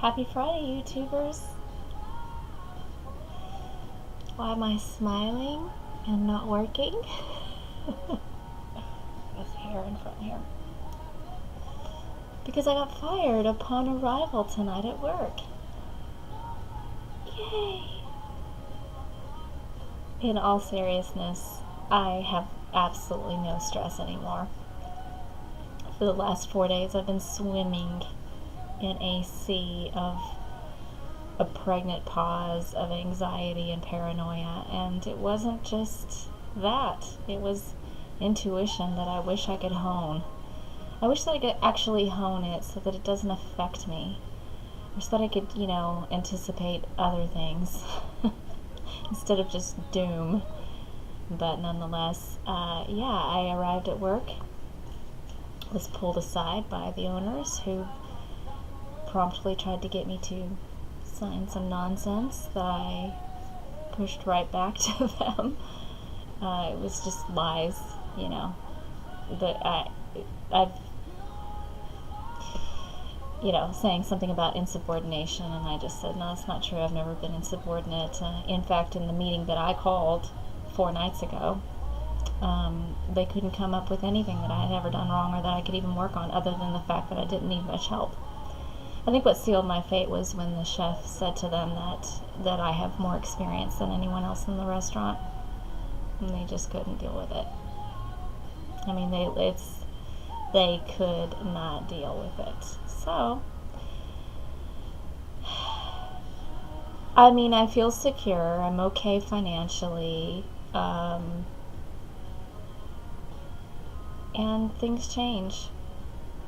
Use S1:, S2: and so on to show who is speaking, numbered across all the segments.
S1: Happy Friday, YouTubers. Why am I smiling and not working? This hair in front here. Because I got fired upon arrival tonight at work. Yay! In all seriousness, I have absolutely no stress anymore. For the last 4 days, I've been swimming in a sea of a pregnant pause of anxiety and paranoia, and it wasn't just that. It was intuition that I wish I could hone. I wish that I could actually hone it so that it doesn't affect me. I wish that I could, anticipate other things instead of just doom. But nonetheless, I arrived at work, was pulled aside by the owners who promptly tried to get me to sign some nonsense that I pushed right back to them. It was just lies, that I've saying something about insubordination, and I just said, no, that's not true. I've never been insubordinate. In fact, in the meeting that I called 4 nights ago, they couldn't come up with anything that I had ever done wrong or that I could even work on, other than the fact that I didn't need much help. I think what sealed my fate was when the chef said to them that I have more experience than anyone else in the restaurant, and they just couldn't deal with it. I mean, they could not deal with it. So, I feel secure. I'm okay financially. And things change.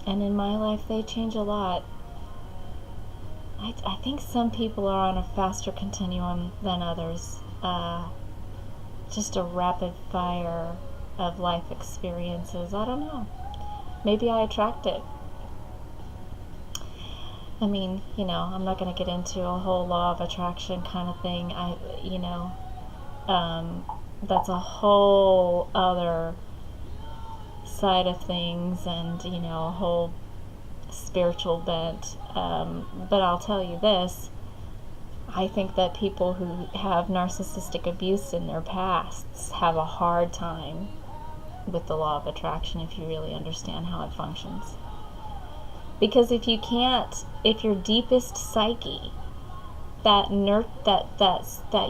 S1: And in my life, they change a lot. I think some people are on a faster continuum than others. Just a rapid fire of life experiences. I don't know. Maybe I attract it. I'm not going to get into a whole law of attraction kind of thing. That's a whole other side of things, and, a whole spiritual bent. But I'll tell you this. I think that people who have narcissistic abuse in their pasts have a hard time with the law of attraction if you really understand how it functions. Because if your deepest psyche, that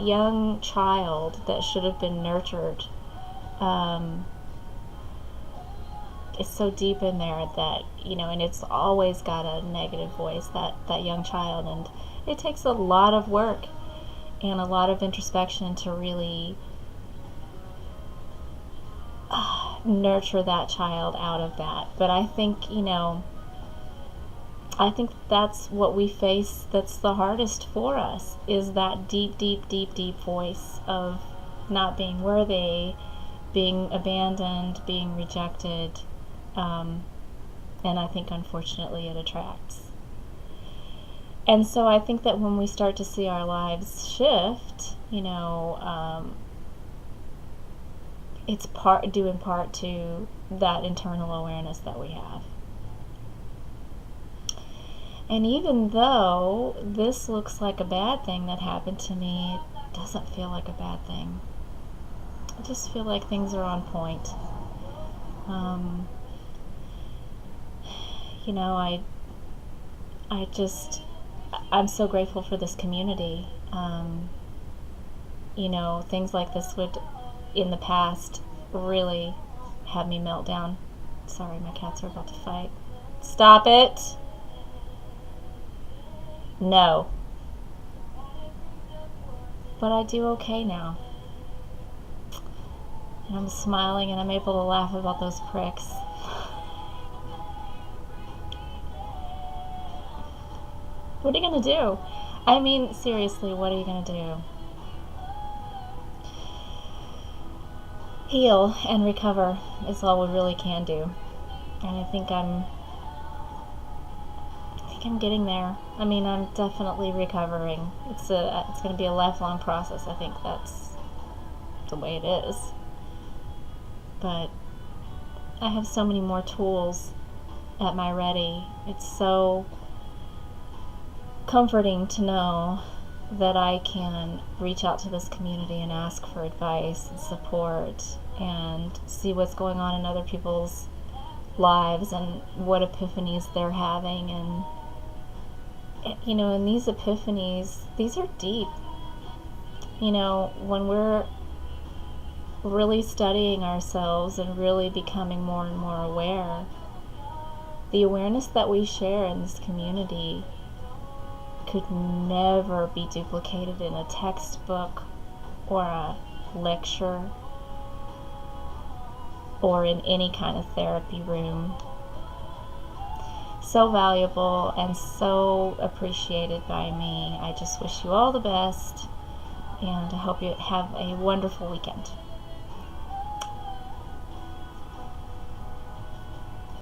S1: young child that should have been nurtured, is so deep in there that, and it's always got a negative voice, that young child, and it takes a lot of work and a lot of introspection to really nurture that child out of that. But I think, that's what we face that's the hardest for us, is that deep, deep, deep, deep voice of not being worthy, being abandoned, being rejected. And I think, unfortunately, it attracts. And so I think that when we start to see our lives shift, it's due in part to that internal awareness that we have. And even though this looks like a bad thing that happened to me, it doesn't feel like a bad thing. I just feel like things are on point. I'm so grateful for this community. Things like this would, in the past, really have me melt down. Sorry, my cats are about to fight. Stop it! No. But I do okay now. And I'm smiling and I'm able to laugh about those pricks. What are you going to do? Seriously, what are you going to do? Heal and recover is all we really can do. And I think I'm getting there. I'm definitely recovering. It's going to be a lifelong process. I think that's the way it is. But I have so many more tools at my ready. It's so comforting to know that I can reach out to this community and ask for advice and support and see what's going on in other people's lives and what epiphanies they're having. And and these epiphanies, these are deep. When we're really studying ourselves and really becoming more and more aware, the awareness that we share in this community could never be duplicated in a textbook or a lecture or in any kind of therapy room. So valuable and so appreciated by me. I just wish you all the best, and I hope you have a wonderful weekend.